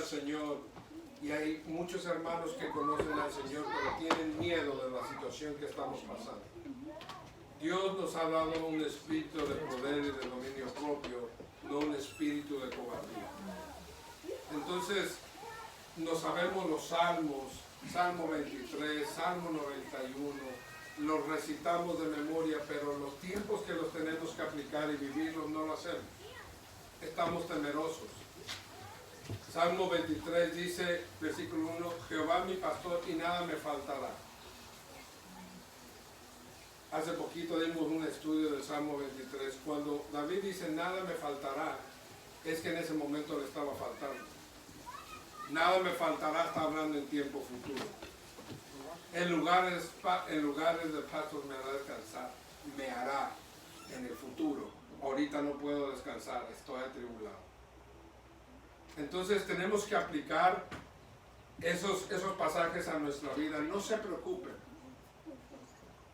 Señor, y hay muchos hermanos que conocen al Señor, pero tienen miedo de la situación que estamos pasando. Dios nos ha dado un espíritu de poder y de dominio propio, no un espíritu de cobardía. Entonces, nos sabemos los salmos, Salmo 23, Salmo 91, los recitamos de memoria, pero los tiempos que los tenemos que aplicar y vivirlos no lo hacemos. Estamos temerosos. Salmo 23 dice, versículo 1, Jehová mi pastor y nada me faltará. Hace poquito dimos un estudio del Salmo 23. Cuando David dice nada me faltará, es que en ese momento le estaba faltando. Nada me faltará, está hablando en tiempo futuro. En lugares de pastos me hará descansar, me hará en el futuro. Ahorita no puedo descansar, estoy atribulado. Entonces tenemos que aplicar esos pasajes a nuestra vida. No se preocupen.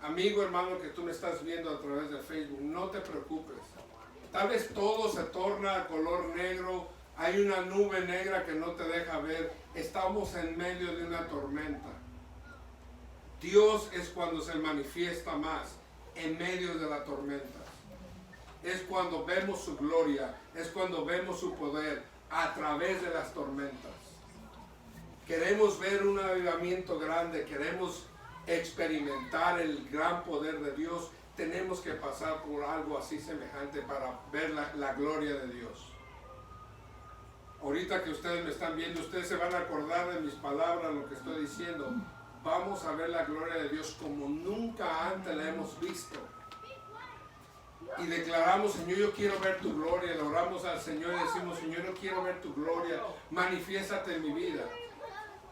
Amigo, hermano, que tú me estás viendo a través de Facebook, no te preocupes. Tal vez todo se torna color negro, hay una nube negra que no te deja ver. Estamos en medio de una tormenta. Dios es cuando se manifiesta más, en medio de la tormenta. Es cuando vemos su gloria, es cuando vemos su poder a través de las tormentas. Queremos ver un avivamiento grande, queremos experimentar el gran poder de Dios, tenemos que pasar por algo así semejante para ver la gloria de Dios. Ahorita que ustedes me están viendo, ustedes se van a acordar de mis palabras, lo que estoy diciendo. Vamos a ver la gloria de Dios como nunca antes la hemos visto. Y declaramos, Señor, yo quiero ver tu gloria. Le oramos al Señor y decimos, Señor, yo quiero ver tu gloria. Manifiéstate en mi vida.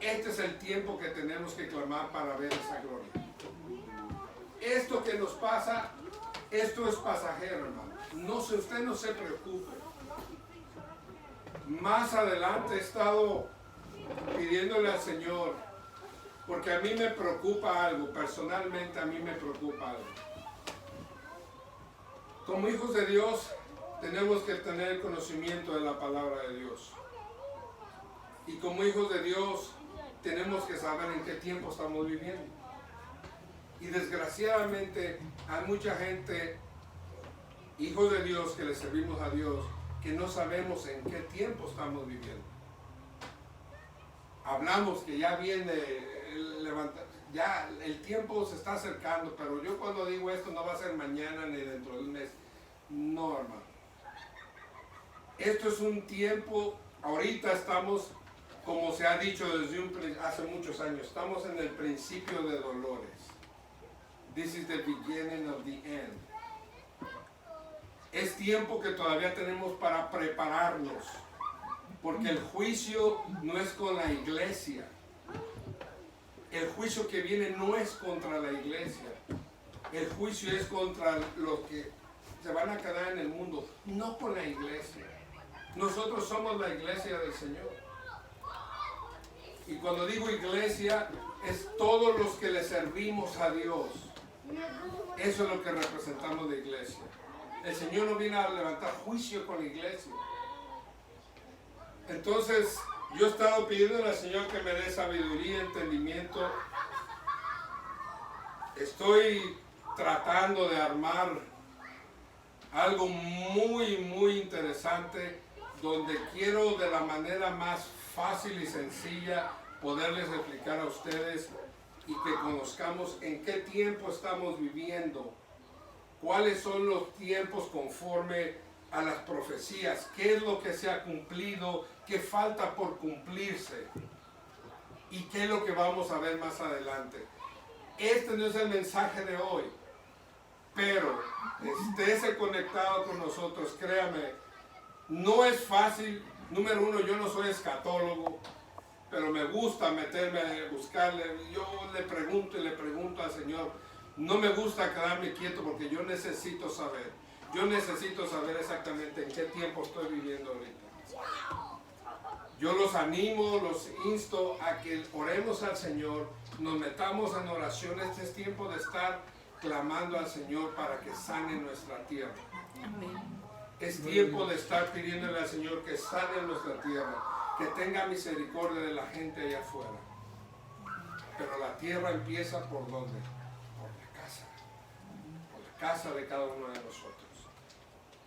Este es el tiempo que tenemos que clamar para ver esa gloria. Esto que nos pasa, esto es pasajero, hermano. Usted no se preocupe. Más adelante he estado pidiéndole al Señor, porque a mí me preocupa algo, personalmente a mí me preocupa algo. Como hijos de Dios, tenemos que tener conocimiento de la palabra de Dios. Y como hijos de Dios, tenemos que saber en qué tiempo estamos viviendo. Y desgraciadamente hay mucha gente, hijos de Dios, que le servimos a Dios, que no sabemos en qué tiempo estamos viviendo. Hablamos que ya viene ya el tiempo se está acercando, pero yo cuando digo esto no va a ser mañana ni dentro de un mes. No, hermano. Esto es un tiempo, ahorita estamos, como se ha dicho desde hace muchos años, estamos en el principio de dolores. This is the beginning of the end. Es tiempo que todavía tenemos para prepararnos, porque el juicio no es con la iglesia. El juicio que viene no es contra la iglesia. El juicio es contra los que se van a quedar en el mundo, no con la iglesia. Nosotros somos la iglesia del Señor. Y cuando digo iglesia, es todos los que le servimos a Dios. Eso es lo que representamos de iglesia. El Señor no viene a levantar juicio con la iglesia. Entonces, yo he estado pidiendo al Señor que me dé sabiduría, entendimiento. Estoy tratando de armar algo muy, muy interesante, donde quiero de la manera más fácil y sencilla poderles explicar a ustedes y que conozcamos en qué tiempo estamos viviendo, cuáles son los tiempos conforme a las profecías, qué es lo que se ha cumplido, qué falta por cumplirse y qué es lo que vamos a ver más adelante. Este no es el mensaje de hoy, pero estése conectado con nosotros, créame, no es fácil. Número uno, yo no soy escatólogo, pero me gusta meterme, buscarle. Yo le pregunto al Señor. No me gusta quedarme quieto porque yo necesito saber. Yo necesito saber exactamente en qué tiempo estoy viviendo ahorita. Yo los animo, los insto a que oremos al Señor, nos metamos en oración. Este es tiempo de estar clamando al Señor para que sane nuestra tierra. Amén. Es tiempo de estar pidiéndole al Señor que sane nuestra tierra, que tenga misericordia de la gente allá afuera. Pero la tierra empieza ¿por dónde? Por la casa de cada uno de nosotros.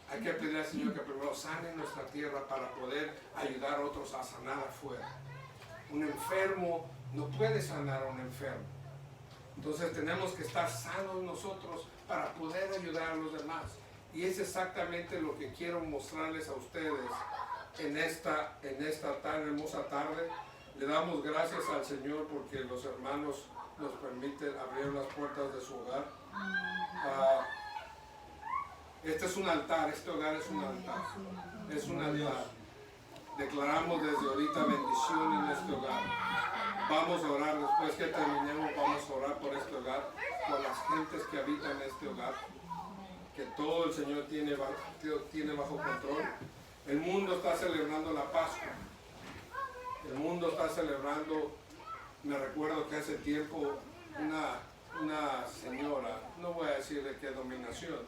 Hay que pedir al Señor que primero sane nuestra tierra para poder ayudar a otros a sanar afuera. Un enfermo no puede sanar a un enfermo. Entonces tenemos que estar sanos nosotros para poder ayudar a los demás. Y es exactamente lo que quiero mostrarles a ustedes en esta tan hermosa tarde. Le damos gracias al Señor porque los hermanos nos permiten abrir las puertas de su hogar. Este es un altar, este hogar es un altar. Es un altar. Declaramos desde ahorita bendición en este hogar. Vamos a orar, después que terminemos, vamos a orar por este hogar, por las gentes que habitan este hogar, que todo el Señor tiene bajo control. El mundo está celebrando la Pascua. El mundo está celebrando, me recuerdo que hace tiempo una señora, no voy a decir de qué denominación,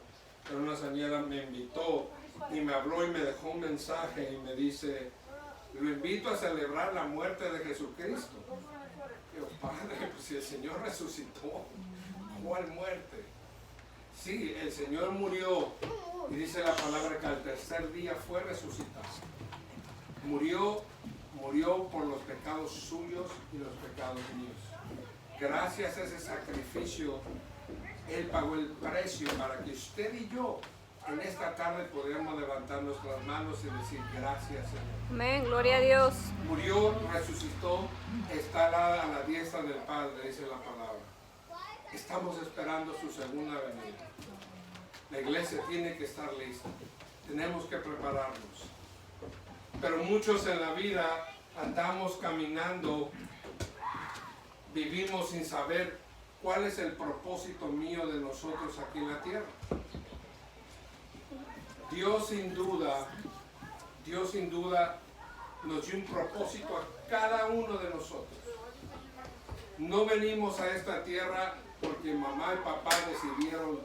pero una señora me invitó y me habló y me dejó un mensaje y me dice, lo invito a celebrar la muerte de Jesucristo. Y yo, Padre, pues si el Señor resucitó, ¿cuál muerte? Sí, el Señor murió y dice la palabra que al tercer día fue resucitado. Murió por los pecados suyos y los pecados míos. Gracias a ese sacrificio, Él pagó el precio para que usted y yo en esta tarde podamos levantar nuestras manos y decir gracias, Señor. Amén, gloria a Dios. Murió, resucitó, está a la diestra del Padre, dice la palabra. Estamos esperando su segunda venida. La iglesia tiene que estar lista. Tenemos que prepararnos. Pero muchos en la vida andamos caminando, vivimos sin saber cuál es el propósito mío de nosotros aquí en la tierra. Dios sin duda nos dio un propósito a cada uno de nosotros. No venimos a esta tierra porque mamá y papá decidieron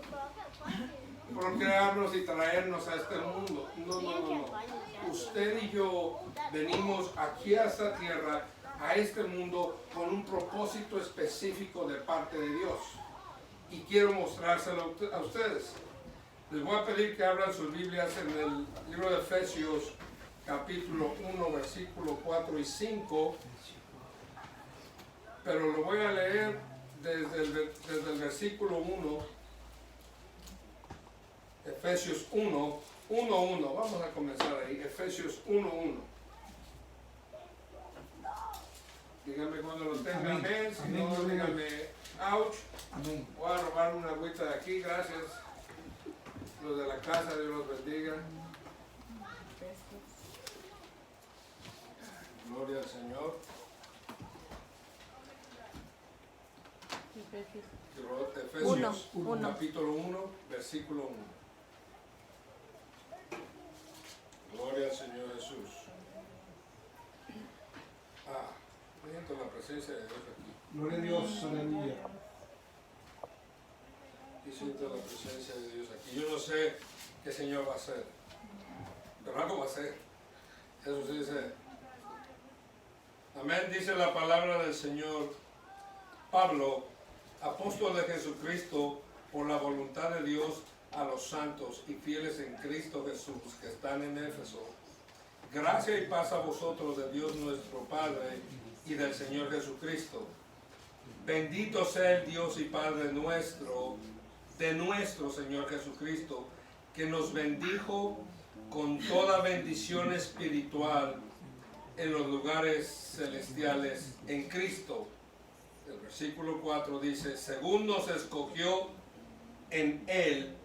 procrearnos y traernos a este mundo. No. Usted y yo venimos aquí a esta tierra, a este mundo, con un propósito específico de parte de Dios. Y quiero mostrárselo a ustedes. Les voy a pedir que abran sus Biblias en el libro de Efesios, capítulo 1, versículo 4 y 5. Pero lo voy a leer desde el versículo 1. Efesios 1, 1. Vamos a comenzar ahí. Efesios 1. Díganme cuando lo tengan, amén. Si no, díganme, ouch. Amén. Voy a robar una agüita de aquí, gracias. Los de la casa, Dios los bendiga. Gloria al Señor. Efesios 1, capítulo 1, versículo 1. Gloria al Señor Jesús. Siento la presencia de Dios aquí. Gloria a Dios, aleluya. Y siento la presencia de Dios aquí. Yo no sé qué Señor va a hacer, pero algo va a hacer. Eso sí dice. Amén, dice la palabra del Señor. Pablo, apóstol de Jesucristo, por la voluntad de Dios, a los santos y fieles en Cristo Jesús que están en Éfeso. Gracia y paz a vosotros de Dios nuestro Padre y del Señor Jesucristo. Bendito sea el Dios y Padre nuestro, de nuestro Señor Jesucristo, que nos bendijo con toda bendición espiritual en los lugares celestiales en Cristo. El versículo 4 dice, según nos escogió en Él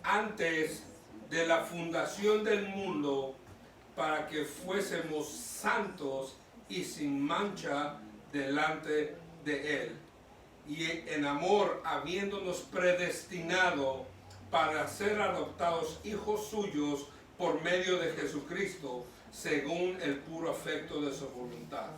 antes de la fundación del mundo, para que fuésemos santos y sin mancha delante de Él. Y en amor, habiéndonos predestinado para ser adoptados hijos suyos por medio de Jesucristo, según el puro afecto de su voluntad.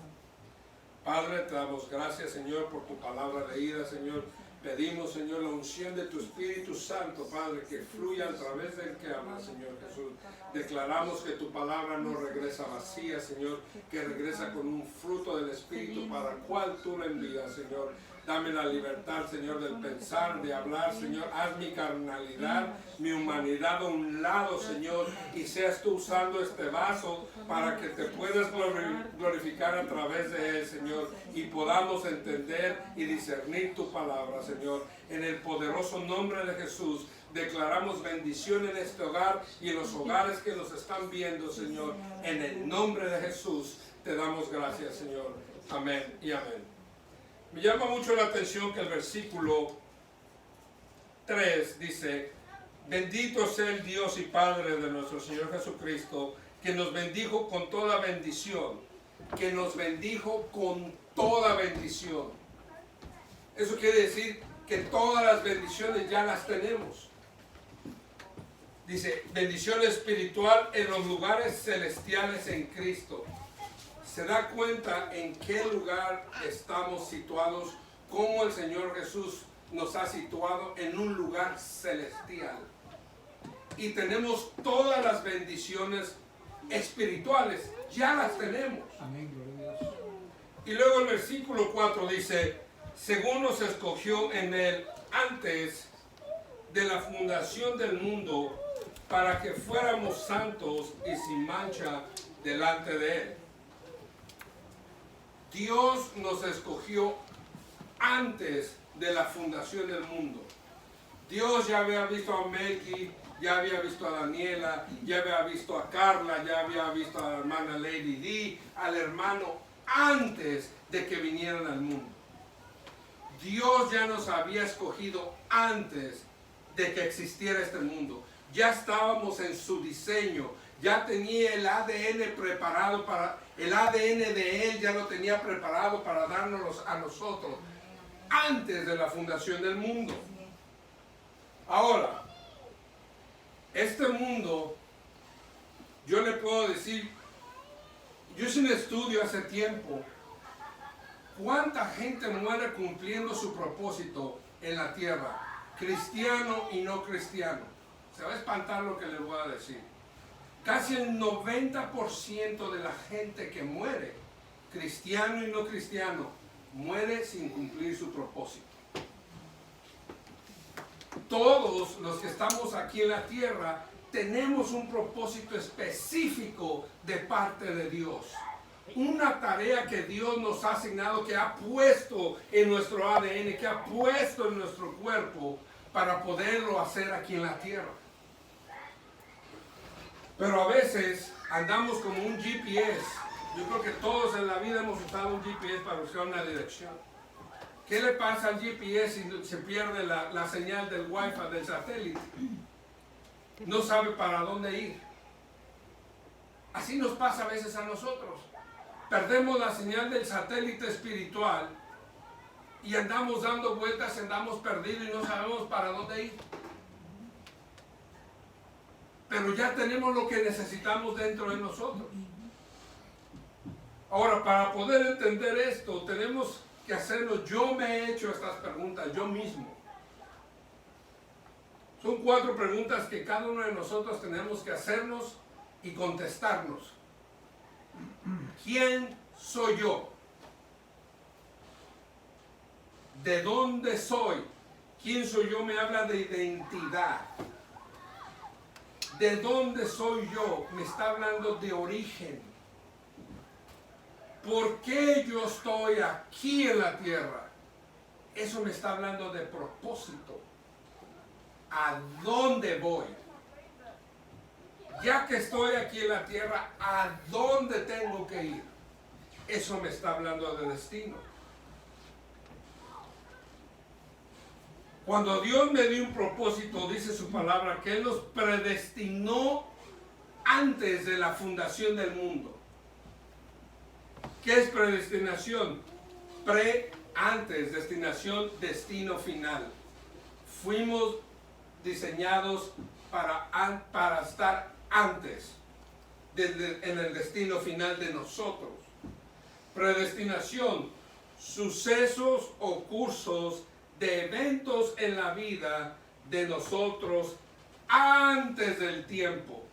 Padre, te damos gracias, Señor, por tu palabra leída, Señor. Pedimos, Señor, la unción de tu Espíritu Santo, Padre, que fluya a través del que habla, Señor Jesús. Declaramos que tu palabra no regresa vacía, Señor, que regresa con un fruto del Espíritu para el cual tú la envías, Señor. Dame la libertad, Señor, del pensar, de hablar, Señor. Haz mi carnalidad, mi humanidad a un lado, Señor, y seas tú usando este vaso para que te puedas glorificar a través de él, Señor, y podamos entender y discernir tu palabra, Señor. En el poderoso nombre de Jesús, declaramos bendición en este hogar y en los hogares que nos están viendo, Señor. En el nombre de Jesús, te damos gracias, Señor. Amén y amén. Me llama mucho la atención que el versículo 3 dice: bendito sea el Dios y Padre de nuestro Señor Jesucristo, que nos bendijo con toda bendición. Que nos bendijo con toda bendición. Eso quiere decir que todas las bendiciones ya las tenemos. Dice, bendición espiritual en los lugares celestiales en Cristo. Se da cuenta en qué lugar estamos situados, cómo el Señor Jesús nos ha situado en un lugar celestial. Y tenemos todas las bendiciones espirituales, ya las tenemos. Amén, gloria a Dios. Y luego el versículo 4 dice, según nos escogió en él antes de la fundación del mundo, para que fuéramos santos y sin mancha delante de él. Dios nos escogió antes de la fundación del mundo. Dios ya había visto a Melky, ya había visto a Daniela, ya había visto a Carla, ya había visto a la hermana Lady D, al hermano, antes de que vinieran al mundo. Dios ya nos había escogido antes de que existiera este mundo. Ya estábamos en su diseño. Ya tenía el ADN preparado para... El ADN de Él ya lo tenía preparado para darnos a nosotros antes de la fundación del mundo. Ahora, este mundo, yo le puedo decir, yo hice un estudio hace tiempo, ¿cuánta gente muere cumpliendo su propósito en la tierra? Cristiano y no cristiano. Se va a espantar lo que les voy a decir. Casi el 90% de la gente que muere, cristiano y no cristiano, muere sin cumplir su propósito. Todos los que estamos aquí en la tierra tenemos un propósito específico de parte de Dios. Una tarea que Dios nos ha asignado, que ha puesto en nuestro ADN, que ha puesto en nuestro cuerpo para poderlo hacer aquí en la tierra. Pero a veces andamos como un GPS. Yo creo que todos en la vida hemos usado un GPS para buscar una dirección. ¿Qué le pasa al GPS si se pierde la señal del Wi-Fi del satélite? No sabe para dónde ir. Así nos pasa a veces a nosotros. Perdemos la señal del satélite espiritual y andamos dando vueltas, andamos perdidos y no sabemos para dónde ir. Pero ya tenemos lo que necesitamos dentro de nosotros. Ahora, para poder entender esto, tenemos que hacernos, yo me he hecho estas preguntas, yo mismo. Son 4 preguntas que cada uno de nosotros tenemos que hacernos y contestarnos. ¿Quién soy yo? ¿De dónde soy? ¿Quién soy yo? Me habla de identidad. ¿De dónde soy yo? Me está hablando de origen. ¿Por qué yo estoy aquí en la tierra? Eso me está hablando de propósito. ¿A dónde voy? Ya que estoy aquí en la tierra, ¿a dónde tengo que ir? Eso me está hablando de destino. Cuando Dios me dio un propósito, dice su palabra, que Él nos predestinó antes de la fundación del mundo. ¿Qué es predestinación? Antes, destinación, destino final. Fuimos diseñados para estar antes en el destino final de nosotros. Predestinación, sucesos o cursos de eventos en la vida de nosotros antes del tiempo.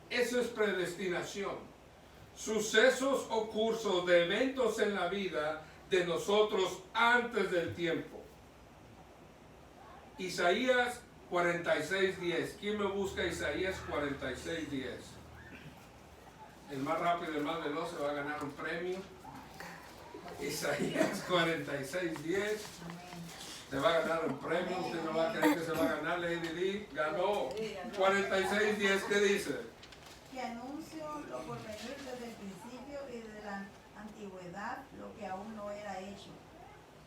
Eso es predestinación. Sucesos o cursos de eventos en la vida de nosotros antes del tiempo. Isaías 46:10. ¿Quién me busca Isaías 46:10? El más rápido, el más veloz se va a ganar un premio. Isaías 46:10. Se va a ganar un premio. Usted no va a creer que se va a ganar. Lady Di ganó. 46:10. ¿Qué dice? Que anuncio lo por venir desde el principio y desde la antigüedad lo que aún no era hecho.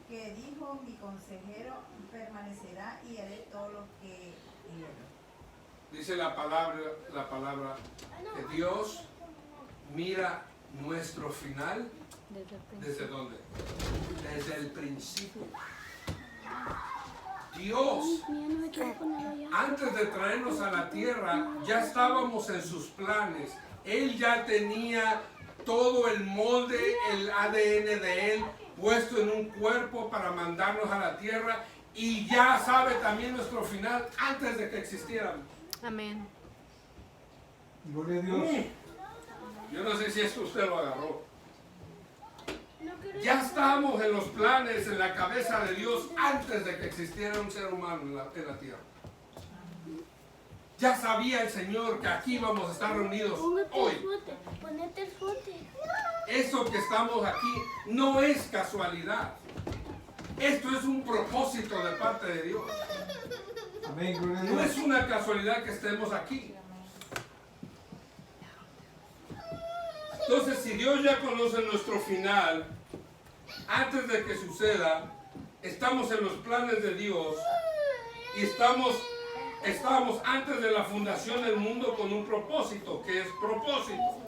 Que dijo mi consejero permanecerá y haré todo lo que quiero. Dice la palabra que Dios mira nuestro final. ¿Desde dónde? Desde el principio. Dios, antes de traernos a la tierra, ya estábamos en sus planes. Él ya tenía todo el molde, el ADN de Él puesto en un cuerpo para mandarnos a la tierra, y ya sabe también nuestro final antes de que existiéramos. Amén. Gloria a Dios. Yo no sé si esto usted lo agarró. Ya estábamos en los planes, en la cabeza de Dios antes de que existiera un ser humano en la tierra. Ya sabía el Señor que aquí vamos a estar reunidos hoy. Ponete el suéter. Eso que estamos aquí no es casualidad. Esto es un propósito de parte de Dios. Amén, gloria a No Dios. es una casualidad que estemos aquí. Entonces, si Dios ya conoce nuestro final, antes de que suceda, estamos en los planes de Dios y estábamos antes de la fundación del mundo con un propósito. ¿Qué es propósito?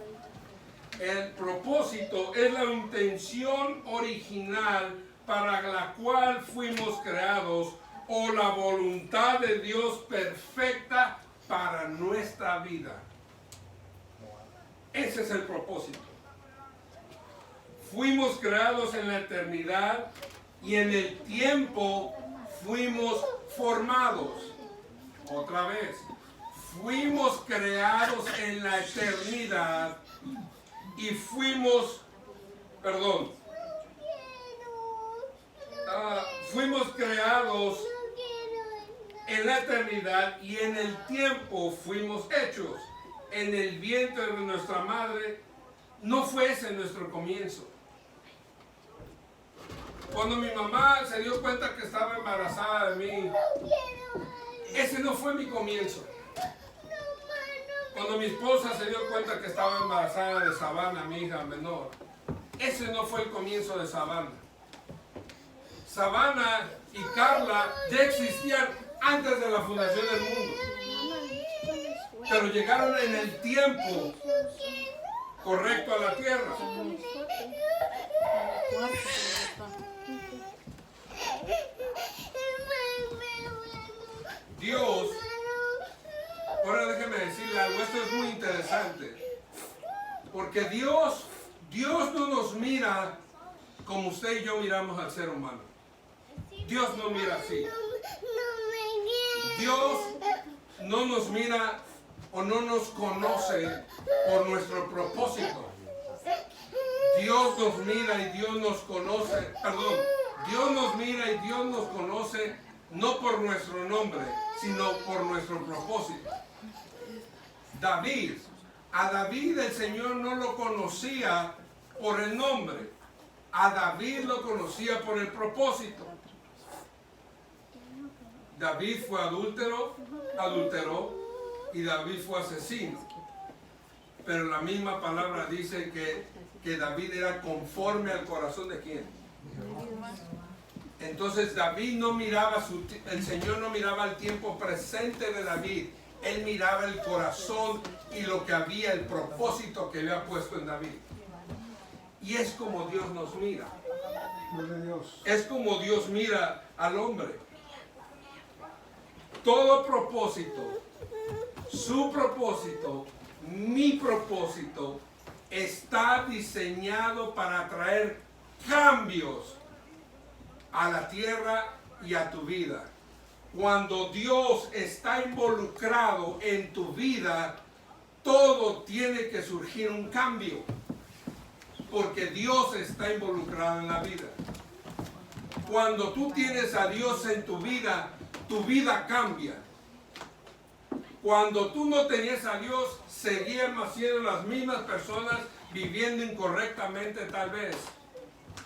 El propósito es la intención original para la cual fuimos creados, o la voluntad de Dios perfecta para nuestra vida. Ese es el propósito. Fuimos creados en la eternidad y en el tiempo fuimos formados. Otra vez, fuimos creados en la eternidad y fuimos creados en la eternidad y en el tiempo fuimos hechos. En el vientre de nuestra madre no fue ese nuestro comienzo. Cuando mi mamá se dio cuenta que estaba embarazada de mí, ese no fue mi comienzo. Cuando mi esposa se dio cuenta que estaba embarazada de Savannah, mi hija menor, ese no fue el comienzo de Savannah. Savannah y Carla ya existían antes de la fundación del mundo, pero llegaron en el tiempo correcto a la tierra. Dios, ahora déjeme decirle algo, esto es muy interesante, porque Dios no nos mira como usted y yo miramos al ser humano. Dios no mira así. Dios no nos mira o no nos conoce por nuestro propósito. Dios nos mira y Dios nos conoce, Dios nos mira y Dios nos conoce no por nuestro nombre, sino por nuestro propósito. A David el Señor no lo conocía por el nombre, a David lo conocía por el propósito. David fue adúlteró y David fue asesino. Pero la misma palabra dice que David era conforme al corazón de quién. Entonces David no miraba, el Señor no miraba el tiempo presente de David. Él miraba el corazón y lo que había, el propósito que había puesto en David. Y es como Dios nos mira. Gloria a Dios. Es como Dios mira al hombre. Todo propósito, su propósito, mi propósito, está diseñado para traer cambios a la tierra y a tu vida. Cuando Dios está involucrado en tu vida, todo tiene que surgir un cambio. Porque Dios está involucrado en la vida. Cuando tú tienes a Dios en tu vida cambia. Cuando tú no tenías a Dios, seguíamos siendo las mismas personas viviendo incorrectamente tal vez,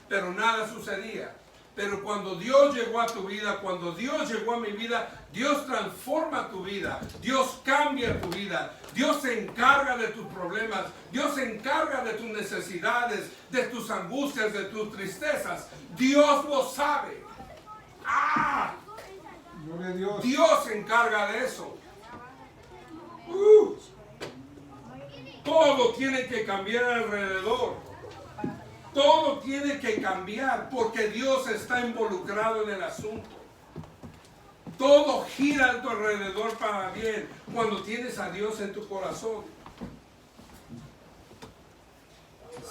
pero nada sucedía. Pero cuando Dios llegó a tu vida, cuando Dios llegó a mi vida, Dios transforma tu vida, Dios cambia tu vida, Dios se encarga de tus problemas, Dios se encarga de tus necesidades, de tus angustias, de tus tristezas. Dios lo sabe. ¡Ah! Gloria a Dios. Dios se encarga de eso. Todo tiene que cambiar alrededor. Todo tiene que cambiar porque Dios está involucrado en el asunto. Todo gira a tu alrededor para bien cuando tienes a Dios en tu corazón.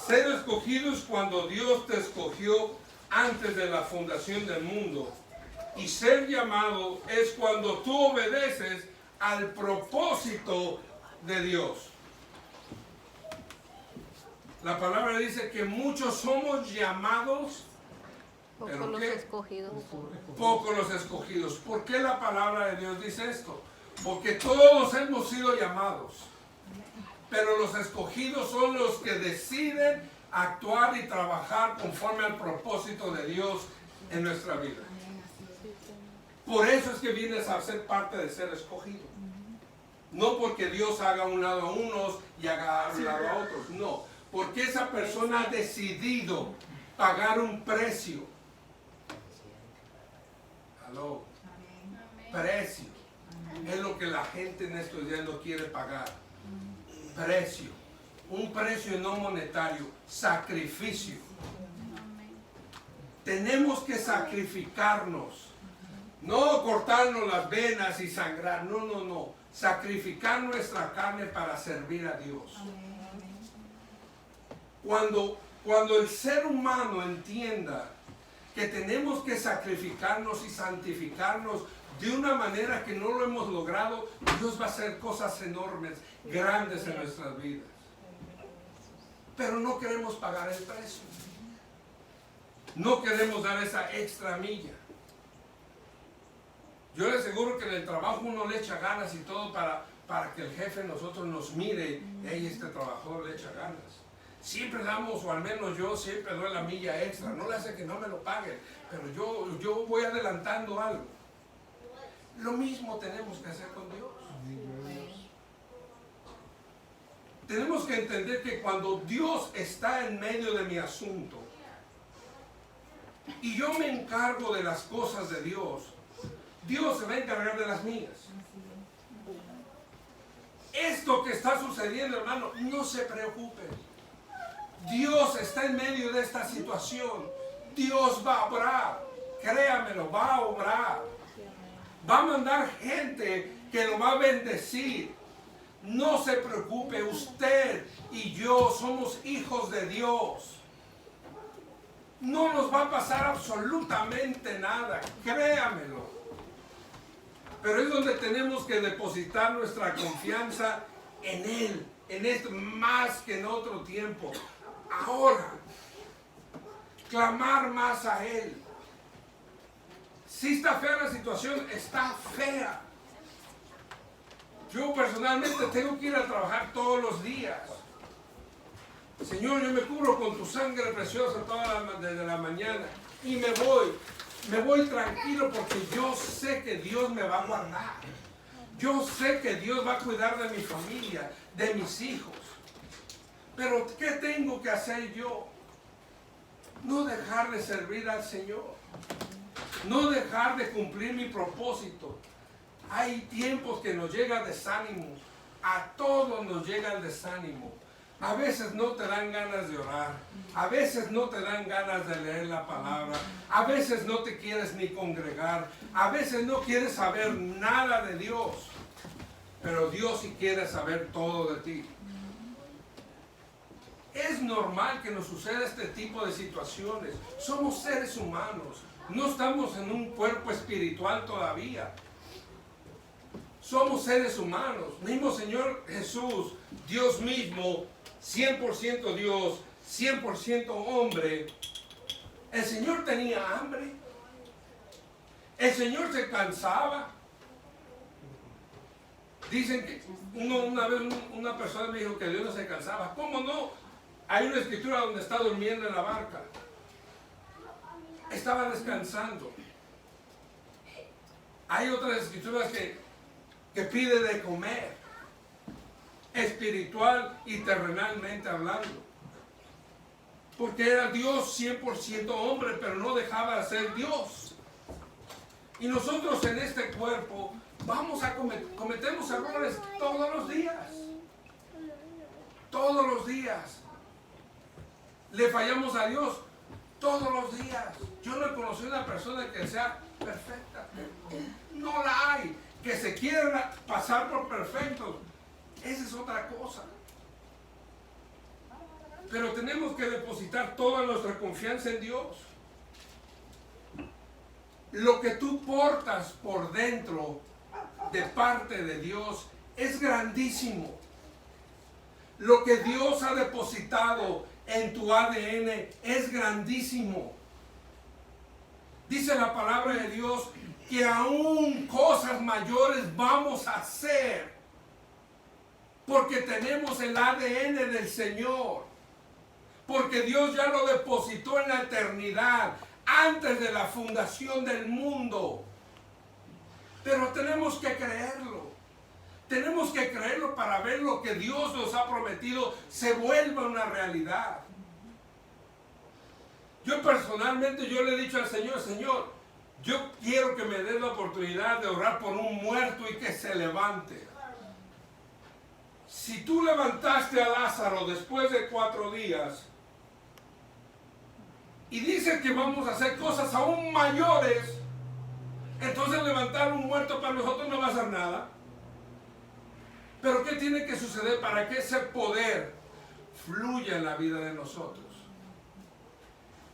Ser escogido es cuando Dios te escogió antes de la fundación del mundo. Y ser llamado es cuando tú obedeces al propósito de Dios. La palabra dice que muchos somos llamados, Pocos ¿pero los qué? escogidos. Pocos los escogidos. ¿Por qué la palabra de Dios dice esto? Porque todos hemos sido llamados, pero los escogidos son los que deciden actuar y trabajar conforme al propósito de Dios en nuestra vida. Por eso es que vienes a ser parte de ser escogido. No porque Dios haga un lado a unos y haga un lado a otros, no. Porque esa persona ha decidido pagar un precio. Aló. Precio. Es lo que la gente en estos días no quiere pagar. Precio. Un precio no monetario. Sacrificio. Tenemos que sacrificarnos. No cortarnos las venas y sangrar. No, no, no. Sacrificar nuestra carne para servir a Dios. Cuando el ser humano entienda que tenemos que sacrificarnos y santificarnos de una manera que no lo hemos logrado, Dios va a hacer cosas enormes, grandes en nuestras vidas. Pero no queremos pagar el precio. No queremos dar esa extra milla. Yo le aseguro que en el trabajo uno le echa ganas y todo para que el jefe nosotros nos mire. Hey, este trabajador le echa ganas. Siempre damos, o al menos yo siempre doy la milla extra. No le hace que no me lo paguen, pero yo voy adelantando algo. Lo mismo tenemos que hacer con Dios. Tenemos que entender que cuando Dios está en medio de mi asunto y yo me encargo de las cosas de Dios, Dios se va a encargar de las mías. Esto que está sucediendo, hermano, no se preocupen. Dios está en medio de esta situación. Dios va a obrar. Créamelo, va a obrar. Va a mandar gente que lo va a bendecir. No se preocupe, usted y yo somos hijos de Dios. No nos va a pasar absolutamente nada, créamelo. Pero es donde tenemos que depositar nuestra confianza en Él, en esto más que en otro tiempo. Ahora, clamar más a Él. Si está fea la situación, está fea. Yo personalmente tengo que ir a trabajar todos los días. Señor, yo me cubro con tu sangre preciosa desde la mañana y me voy tranquilo porque yo sé que Dios me va a guardar. Yo sé que Dios va a cuidar de mi familia, de mis hijos. Pero ¿qué tengo que hacer yo? No dejar de servir al Señor. No dejar de cumplir mi propósito. Hay tiempos que nos llega desánimo. A todos nos llega el desánimo. A veces no te dan ganas de orar. A veces no te dan ganas de leer la palabra. A veces no te quieres ni congregar. A veces no quieres saber nada de Dios. Pero Dios sí quiere saber todo de ti. Es normal que nos suceda este tipo de situaciones. Somos seres humanos. No estamos en un cuerpo espiritual todavía. Somos seres humanos. Mismo Señor Jesús, Dios mismo, 100% Dios, 100% hombre. El Señor tenía hambre. El Señor se cansaba. Dicen que una vez una persona me dijo que Dios no se cansaba. ¿Cómo no? Hay una escritura donde está durmiendo en la barca. Estaba descansando. Hay otras escrituras que pide de comer, espiritual y terrenalmente hablando. Porque era Dios 100% hombre, pero no dejaba de ser Dios. Y nosotros en este cuerpo cometemos errores todos los días. Todos los días. Le fallamos a Dios todos los días. Yo no he conocido una persona que sea perfecta. No la hay. Que se quiera pasar por perfectos. Esa es otra cosa. Pero tenemos que depositar toda nuestra confianza en Dios. Lo que tú portas por dentro de parte de Dios es grandísimo. Lo que Dios ha depositado en tu ADN es grandísimo. Dice la palabra de Dios que aún cosas mayores vamos a hacer porque tenemos el ADN del Señor, porque Dios ya lo depositó en la eternidad antes de la fundación del mundo. Pero tenemos que creerlo. Tenemos que creerlo para ver lo que Dios nos ha prometido se vuelva una realidad. Yo personalmente, yo le he dicho al Señor, Señor, yo quiero que me des la oportunidad de orar por un muerto y que se levante. Si tú levantaste a Lázaro después de 4 días y dices que vamos a hacer cosas aún mayores, entonces levantar un muerto para nosotros no va a hacer nada. Pero ¿qué tiene que suceder para que ese poder fluya en la vida de nosotros?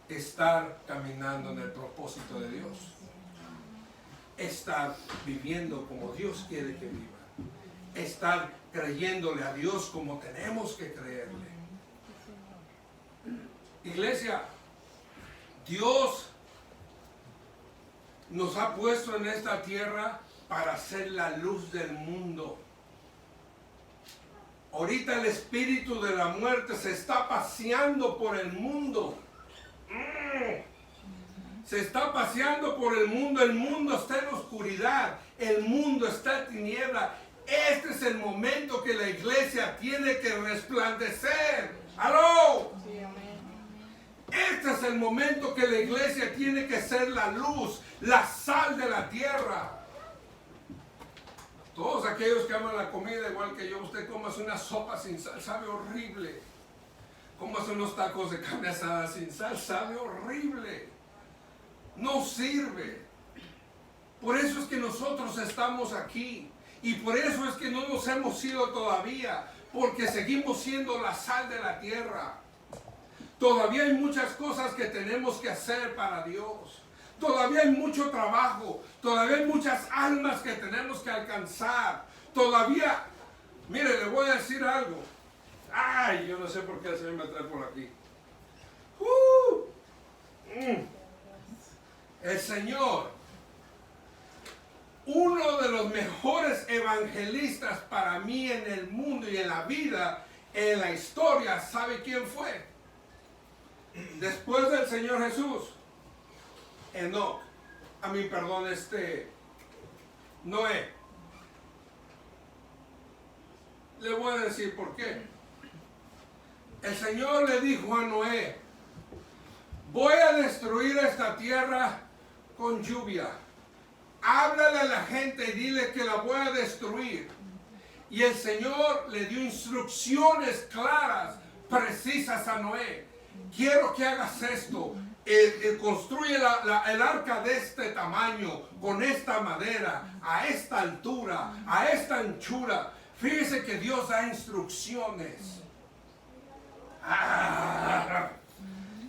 Estar caminando en el propósito de Dios. Estar viviendo como Dios quiere que viva. Estar creyéndole a Dios como tenemos que creerle. Iglesia, Dios nos ha puesto en esta tierra para ser la luz del mundo. Ahorita el espíritu de la muerte se está paseando por el mundo. Se está paseando por el mundo está en oscuridad, el mundo está en tiniebla. Este es el momento que la iglesia tiene que resplandecer. ¡Aló! Sí, amén. Este es el momento que la iglesia tiene que ser la luz, la sal de la tierra. Todos aquellos que aman la comida igual que yo, usted comas una sopa sin sal, sabe horrible. Comas unos tacos de carne asada sin sal, sabe horrible. No sirve. Por eso es que nosotros estamos aquí. Y por eso es que no nos hemos ido todavía. Porque seguimos siendo la sal de la tierra. Todavía hay muchas cosas que tenemos que hacer para Dios. Todavía hay mucho trabajo. Todavía hay muchas almas que tenemos que alcanzar. Todavía, mire, le voy a decir algo. Ay, yo no sé por qué el Señor me trae por aquí. El Señor, uno de los mejores evangelistas para mí en el mundo y en la vida, en la historia, ¿sabe quién fue? Después del Señor Jesús, Enoc, Noé. Le voy a decir por qué. El Señor le dijo a Noé, voy a destruir esta tierra con lluvia. Háblale a la gente y dile que la voy a destruir. Y el Señor le dio instrucciones claras, precisas a Noé. Quiero que hagas esto. Construye el arca de este tamaño, con esta madera, a esta altura, a esta anchura. Fíjese que Dios da instrucciones.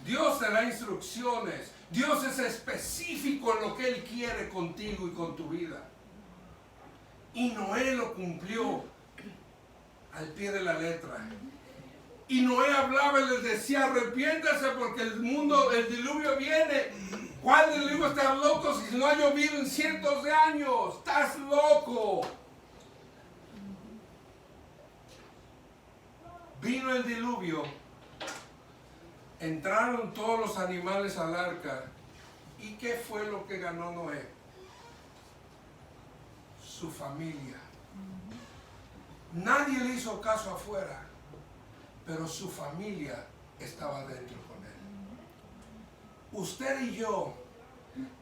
Dios te da instrucciones. Dios es específico en lo que Él quiere contigo y con tu vida. Y Noé lo cumplió al pie de la letra. Y Noé hablaba y les decía, arrepiéntase porque el diluvio viene. ¿Cuál diluvio? Estás loco si no ha llovido en cientos de años. Estás loco. Vino el diluvio. Entraron todos los animales al arca. ¿Y qué fue lo que ganó Noé? Su familia. Nadie le hizo caso afuera, pero su familia estaba dentro con él. Usted y yo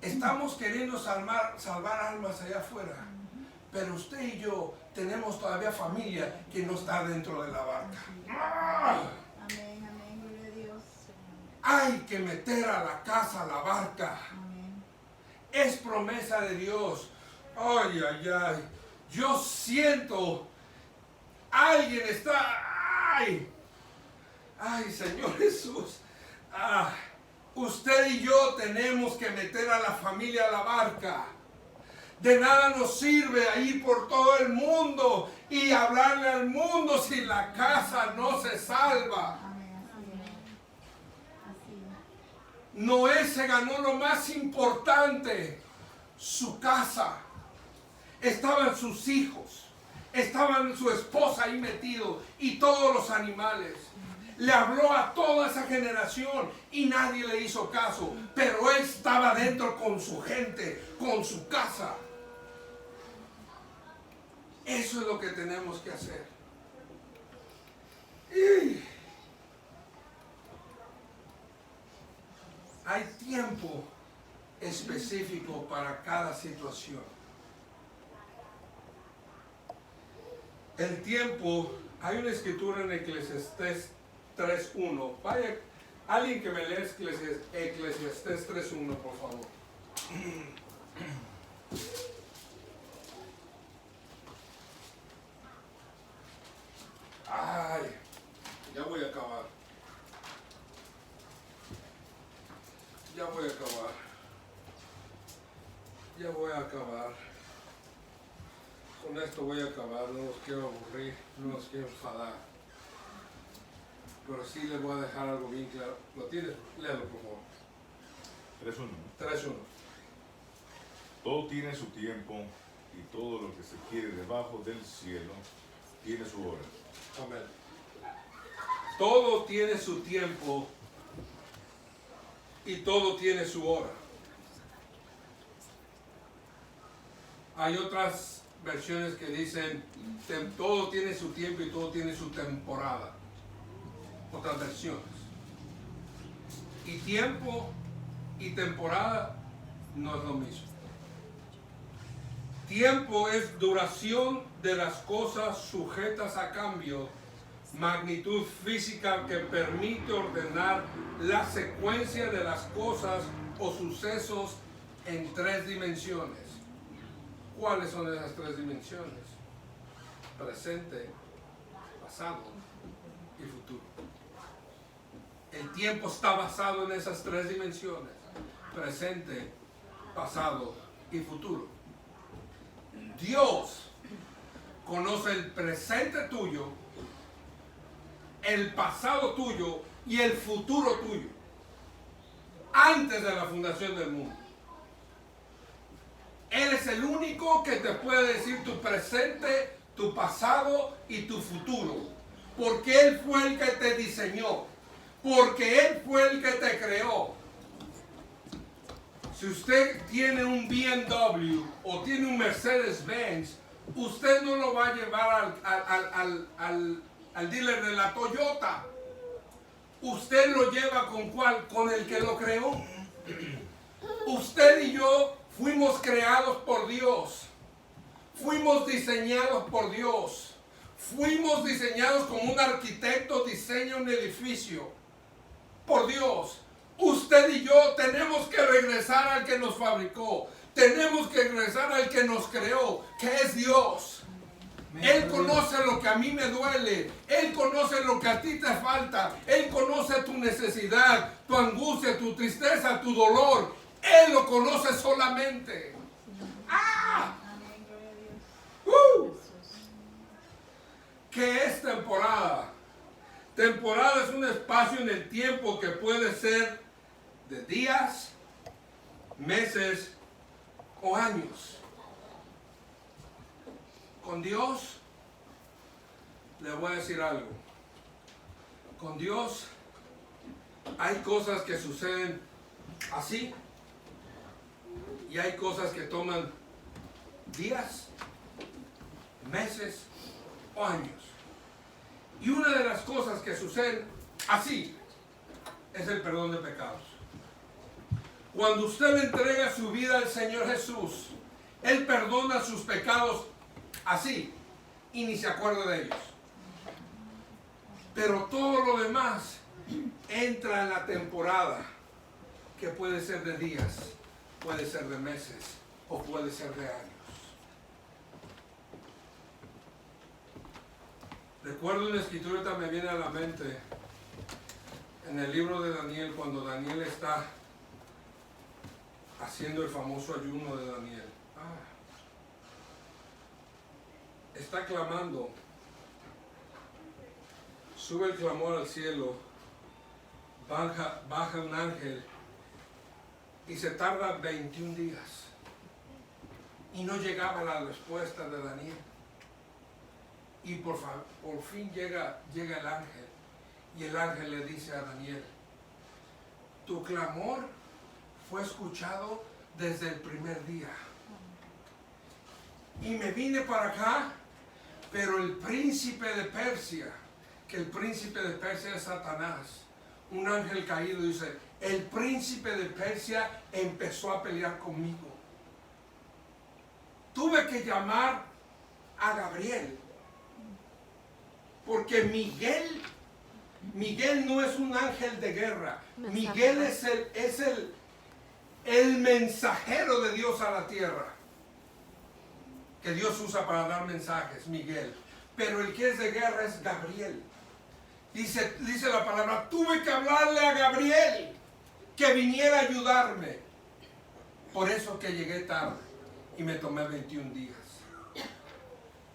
estamos queriendo salvar almas allá afuera, pero usted y yo tenemos todavía familia que no está dentro de la barca. Amén, amén, gloria a Dios. Hay que meter a la casa la barca. Amén. Es promesa de Dios. Ay, ay, ay. Yo siento, alguien está, ay, Señor Jesús. Usted y yo tenemos que meter a la familia a la barca. De nada nos sirve ir por todo el mundo y hablarle al mundo si la casa no se salva. Amén, así es. Noé se ganó lo más importante, su casa. Estaban sus hijos, estaban su esposa ahí metido y todos los animales. Le habló a toda esa generación y nadie le hizo caso, pero él estaba dentro con su gente, con su casa. Eso es lo que tenemos que hacer. Y hay tiempo específico para cada situación. El tiempo, hay una escritura en Eclesiastés 3.1. Vaya, alguien que me lea Eclesiastés 3.1, por favor. Ay, ya voy a acabar. Ya voy a acabar. Ya voy a acabar. Con esto voy a acabar, no los quiero aburrir, no los quiero enfadar. Pero sí les voy a dejar algo bien claro. ¿Lo tienes? Léalo, por favor. 3:1. 3.1. Todo tiene su tiempo y todo lo que se quiere debajo del cielo tiene su hora. Amén. Todo tiene su tiempo y todo tiene su hora. Hay otras versiones que dicen todo tiene su tiempo y todo tiene su temporada. Otras versiones. Y tiempo y temporada no es lo mismo. Tiempo es duración de las cosas sujetas a cambio, magnitud física que permite ordenar la secuencia de las cosas o sucesos en 3 dimensiones. ¿Cuáles son esas 3 dimensiones? Presente, pasado y futuro. El tiempo está basado en esas 3 dimensiones. Presente, pasado y futuro. Dios conoce el presente tuyo, el pasado tuyo y el futuro tuyo. Antes de la fundación del mundo. Él es el único que te puede decir tu presente, tu pasado y tu futuro. Porque Él fue el que te diseñó. Porque Él fue el que te creó. Si usted tiene un BMW o tiene un Mercedes-Benz, usted no lo va a llevar al dealer de la Toyota. Usted lo lleva ¿con cuál? Con el que lo creó. Usted y yo fuimos creados por Dios. Fuimos diseñados por Dios. Fuimos diseñados como un arquitecto diseña un edificio. Por Dios. Usted y yo tenemos que regresar al que nos fabricó. Tenemos que regresar al que nos creó, que es Dios. Él conoce lo que a mí me duele. Él conoce lo que a ti te falta. Él conoce tu necesidad, tu angustia, tu tristeza, tu dolor. Él lo conoce solamente. ¡Ah! Amén, gloria a Dios. ¿Qué es temporada? Temporada es un espacio en el tiempo que puede ser de días, meses o años. Con Dios, le voy a decir algo. Con Dios hay cosas que suceden así y hay cosas que toman días, meses o años. Y una de las cosas que suceden así es el perdón de pecados. Cuando usted le entrega su vida al Señor Jesús, Él perdona sus pecados así y ni se acuerda de ellos. Pero todo lo demás entra en la temporada, que puede ser de días, puede ser de meses o puede ser de años. Recuerdo una escritura que me viene a la mente en el libro de Daniel, cuando Daniel está haciendo el famoso ayuno de Daniel. Está clamando, sube el clamor al cielo, baja un ángel y se tarda 21 días y no llegaba la respuesta de Daniel. Y por fin llega el ángel y el ángel le dice a Daniel: tu clamor fue escuchado desde el primer día y me vine para acá, pero el príncipe de Persia, que el príncipe de Persia es Satanás, un ángel caído, dice, el príncipe de Persia empezó a pelear conmigo. Tuve que llamar a Gabriel, porque Miguel no es un ángel de guerra. Miguel es el mensajero de Dios a la tierra, que Dios usa para dar mensajes, Miguel. Pero el que es de guerra es Gabriel. Dice la palabra, tuve que hablarle a Gabriel que viniera a ayudarme. Por eso que llegué tarde y me tomé 21 días.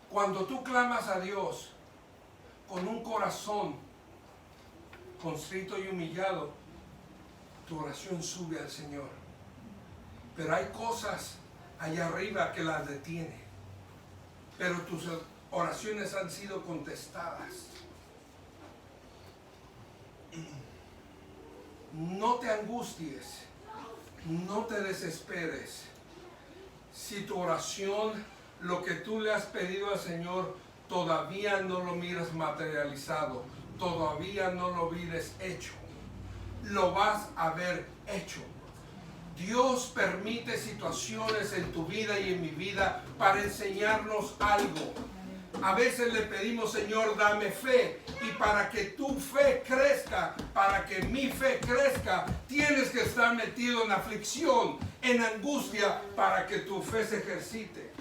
Cuando tú clamas a Dios con un corazón constrito y humillado, tu oración sube al Señor. Pero hay cosas allá arriba que las detiene. Pero tus oraciones han sido contestadas. No te angusties, no te desesperes. Si tu oración, lo que tú le has pedido al Señor, todavía no lo miras materializado, todavía no lo mires hecho, lo vas a ver hecho. Dios permite situaciones en tu vida y en mi vida para enseñarnos algo. A veces le pedimos, Señor, dame fe. Y para que tu fe crezca, para que mi fe crezca, tienes que estar metido en aflicción, en angustia, para que tu fe se ejercite.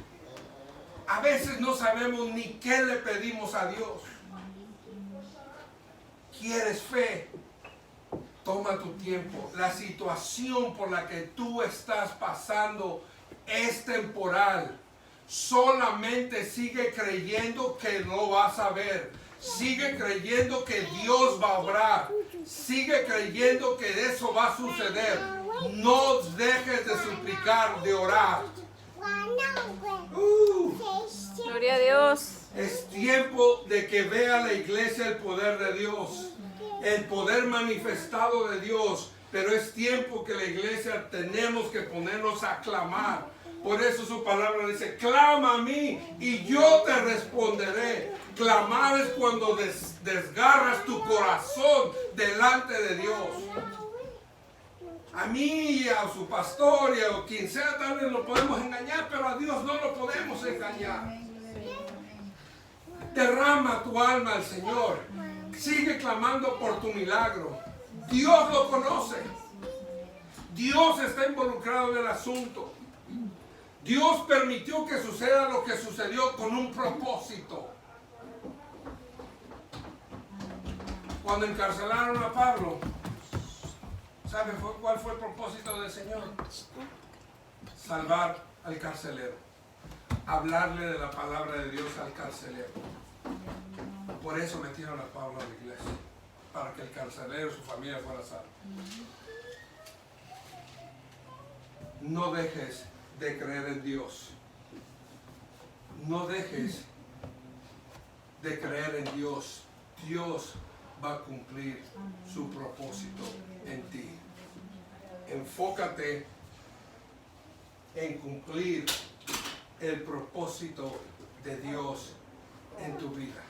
A veces no sabemos ni qué le pedimos a Dios. ¿Quieres fe? Toma tu tiempo. La situación por la que tú estás pasando es temporal. Solamente sigue creyendo que lo vas a ver. Sigue creyendo que Dios va a obrar. Sigue creyendo que eso va a suceder. No dejes de suplicar, de orar. Gloria a Dios. Es tiempo de que vea la iglesia el poder de Dios, el poder manifestado de Dios. Pero es tiempo que la iglesia tenemos que ponernos a clamar. Por eso su palabra dice, clama a mí y yo te responderé. Clamar es cuando desgarras tu corazón delante de Dios. A mí, a su pastor y a quien sea, tal vez lo podemos engañar, pero a Dios no lo podemos engañar. Derrama tu alma al Señor. Sigue clamando por tu milagro. Dios lo conoce. Dios está involucrado en el asunto. Dios permitió que suceda lo que sucedió con un propósito. Cuando encarcelaron a Pablo, ¿sabe cuál fue el propósito del Señor? Salvar al carcelero. Hablarle de la palabra de Dios al carcelero. Por eso metieron a Pablo a la iglesia. Para que el carcelero y su familia fuera salvo. No dejes de creer en Dios. No dejes de creer en Dios. Dios va a cumplir su propósito en ti. Enfócate en cumplir el propósito de Dios en tu vida.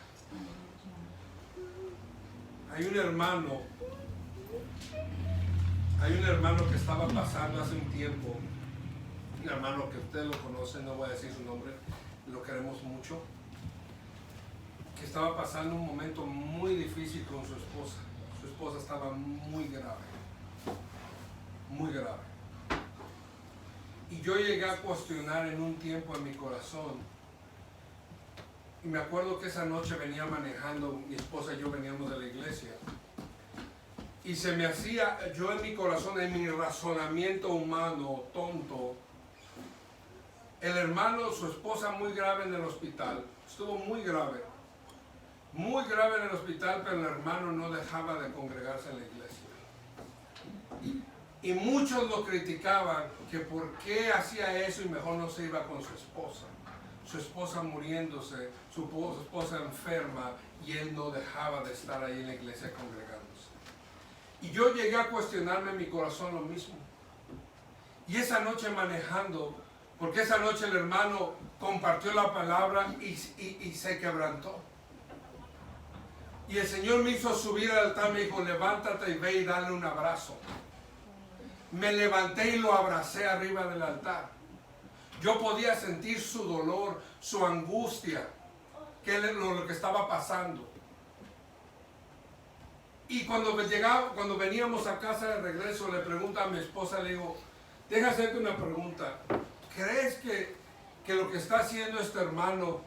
Hay un hermano que estaba pasando hace un tiempo, un hermano que ustedes lo conocen, no voy a decir su nombre, lo queremos mucho, que estaba pasando un momento muy difícil con su esposa. Su esposa estaba muy grave, muy grave. Y yo llegué a cuestionar en un tiempo en mi corazón. Y me acuerdo que esa noche venía manejando, mi esposa y yo veníamos de la iglesia. Y se me hacía, yo en mi corazón, en mi razonamiento humano, tonto, el hermano, su esposa muy grave en el hospital, estuvo muy grave en el hospital, pero el hermano no dejaba de congregarse en la iglesia. Y muchos lo criticaban, que por qué hacía eso y mejor no se iba con su esposa muriéndose, su esposa enferma, y él no dejaba de estar ahí en la iglesia congregándose. Y yo llegué a cuestionarme en mi corazón lo mismo. Y esa noche manejando, porque esa noche el hermano compartió la palabra y se quebrantó. Y el Señor me hizo subir al altar, me dijo, levántate y ve y dale un abrazo. Me levanté y lo abracé arriba del altar. Yo podía sentir su dolor, su angustia, lo que estaba pasando. Y cuando veníamos a casa de regreso, le pregunto a mi esposa, le digo, deja hacerte una pregunta. ¿Crees que lo que está haciendo este hermano,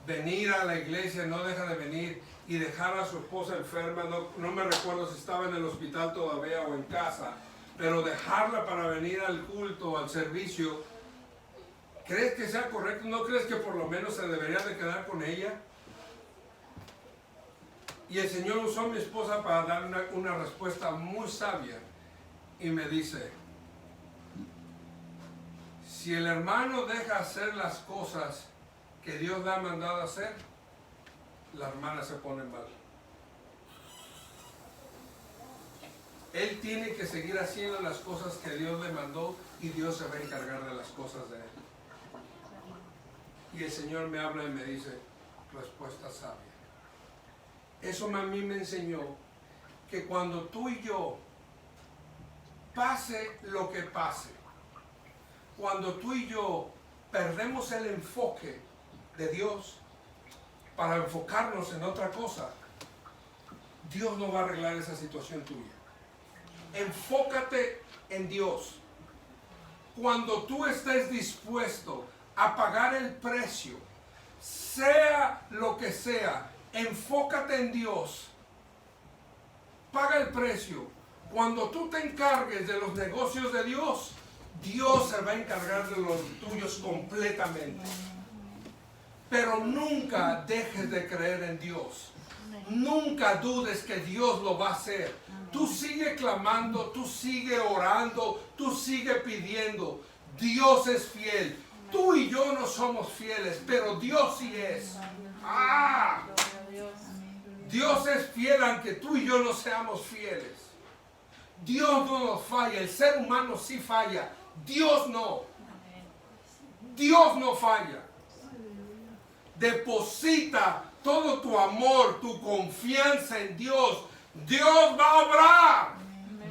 venir a la iglesia, no deja de venir y dejar a su esposa enferma? No me recuerdo si estaba en el hospital todavía o en casa, pero dejarla para venir al culto, al servicio, ¿crees que sea correcto? ¿No crees que por lo menos se debería de quedar con ella? Y el Señor usó a mi esposa para dar una respuesta muy sabia. Y me dice, si el hermano deja hacer las cosas que Dios le ha mandado hacer, la hermana se pone mal. Él tiene que seguir haciendo las cosas que Dios le mandó y Dios se va a encargar de las cosas de él. Y el Señor me habla y me dice, respuesta sabia. Eso a mí me enseñó que cuando tú y yo, pase lo que pase, cuando tú y yo perdemos el enfoque de Dios para enfocarnos en otra cosa, Dios no va a arreglar esa situación tuya. Enfócate en Dios. Cuando tú estés dispuesto a pagar el precio, sea lo que sea, enfócate en Dios. Paga el precio. Cuando tú te encargues de los negocios de Dios, Dios se va a encargar de los tuyos completamente. Pero nunca dejes de creer en Dios. Nunca dudes que Dios lo va a hacer. Tú sigue clamando, tú sigue orando, tú sigue pidiendo. Dios es fiel. Tú y yo no somos fieles, pero Dios sí es. ¡Ah! Dios es fiel aunque tú y yo no seamos fieles. Dios no nos falla, el ser humano sí falla. Dios no. Dios no falla. Deposita todo tu amor, tu confianza en Dios. Dios va a obrar.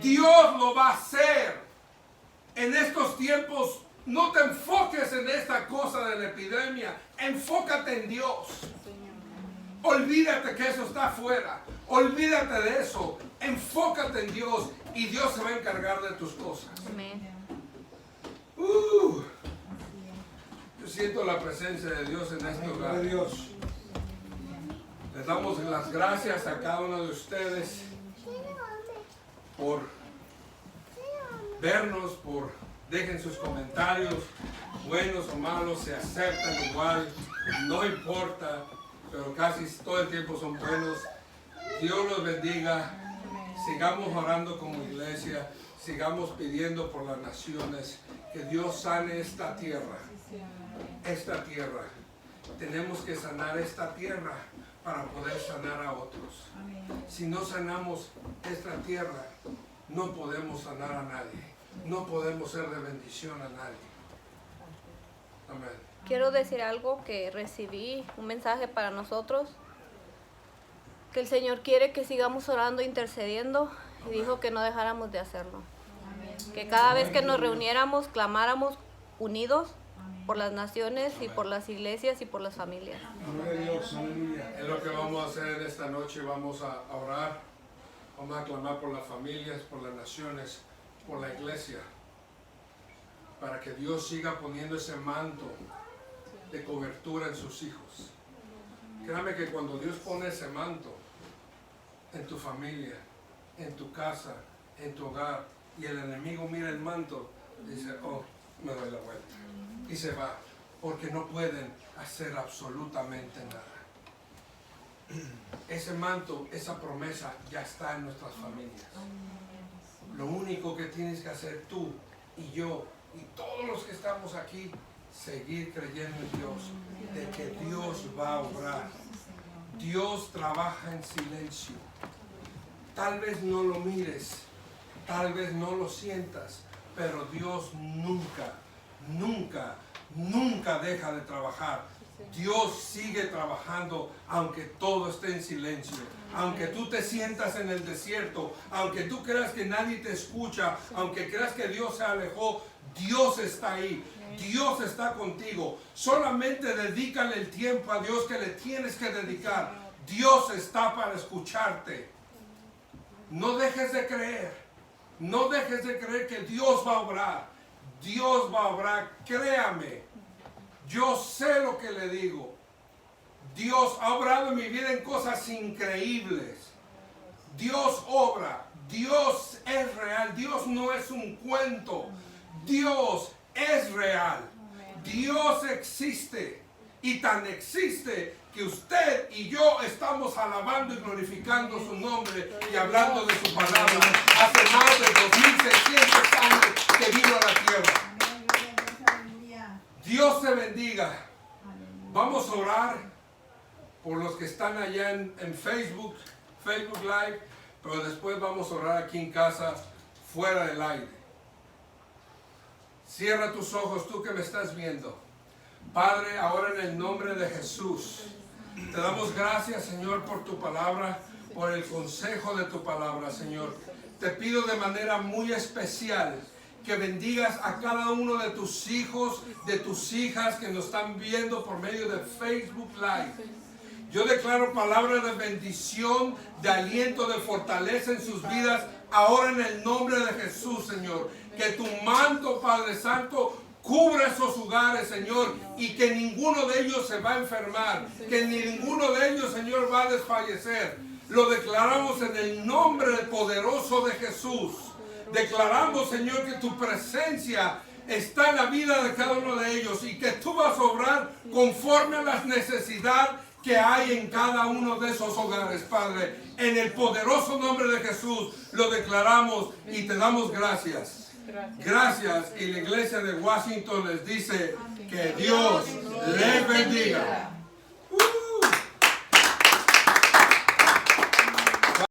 Dios lo va a hacer. En estos tiempos, no te enfoques en esta cosa de la epidemia. Enfócate en Dios. Olvídate que eso está afuera. Olvídate de eso. Enfócate en Dios y Dios se va a encargar de tus cosas. Amén. Siento la presencia de Dios en este Gloria a hogar. Dios. Les damos las gracias a cada uno de ustedes por vernos, dejen sus comentarios, buenos o malos, se aceptan igual, no importa, pero casi todo el tiempo son buenos. Dios los bendiga, sigamos orando como iglesia, sigamos pidiendo por las naciones, que Dios sane esta tierra. Esta tierra. Tenemos que sanar esta tierra para poder sanar a otros. Si no sanamos esta tierra, no podemos sanar a nadie. No podemos ser de bendición a nadie. Amén. Quiero decir algo que recibí, un mensaje para nosotros, que el Señor quiere que sigamos orando, intercediendo, y dijo que no dejáramos de hacerlo. Que cada vez que nos reuniéramos, clamáramos unidos por las naciones y por las iglesias y por las familias. Gloria a Dios. Aleluya. Es lo que vamos a hacer esta noche. Vamos a orar, vamos a clamar por las familias, por las naciones, por la iglesia, para que Dios siga poniendo ese manto de cobertura en sus hijos. Créame que cuando Dios pone ese manto en tu familia, en tu casa, en tu hogar, y el enemigo mira el manto, dice, oh, me doy la vuelta, y se va, porque no pueden hacer absolutamente nada. Ese manto, esa promesa ya está en nuestras familias. Lo único que tienes que hacer tú y yo y todos los que estamos aquí, seguir creyendo en Dios, de que Dios va a obrar. Dios trabaja en silencio. Tal vez no lo mires, tal vez no lo sientas, pero Dios nunca, nunca, nunca deja de trabajar. Dios sigue trabajando aunque todo esté en silencio, aunque tú te sientas en el desierto, aunque tú creas que nadie te escucha, aunque creas que Dios se alejó, Dios está ahí, Dios está contigo. Solamente dedícale el tiempo a Dios que le tienes que dedicar. Dios está para escucharte. No dejes de creer, no dejes de creer que Dios va a obrar. Dios va a obrar, créame. Yo sé lo que le digo. Dios ha obrado en mi vida en cosas increíbles. Dios obra. Dios es real. Dios no es un cuento. Dios es real. Dios existe. Y tan existe que usted y yo estamos alabando y glorificando su nombre y hablando de su palabra. Hace más de 2600 años que vino a la tierra. Dios te bendiga. Vamos a orar por los que están allá en Facebook Live, pero después vamos a orar aquí en casa, fuera del aire. Cierra tus ojos, tú que me estás viendo. Padre, ahora en el nombre de Jesús, te damos gracias, Señor, por tu palabra, por el consejo de tu palabra, Señor. Te pido de manera muy especial que bendigas a cada uno de tus hijos, de tus hijas que nos están viendo por medio de Facebook Live. Yo declaro palabras de bendición, de aliento, de fortaleza en sus vidas, ahora en el nombre de Jesús, Señor. Que tu manto, Padre Santo, cubra esos hogares, Señor, y que ninguno de ellos se va a enfermar, que ninguno de ellos, Señor, va a desfallecer. Lo declaramos en el nombre poderoso de Jesús. Declaramos, Señor, que tu presencia está en la vida de cada uno de ellos y que tú vas a obrar conforme a las necesidades que hay en cada uno de esos hogares, Padre. En el poderoso nombre de Jesús lo declaramos y te damos gracias. Gracias. Y la iglesia de Washington les dice que Dios les bendiga.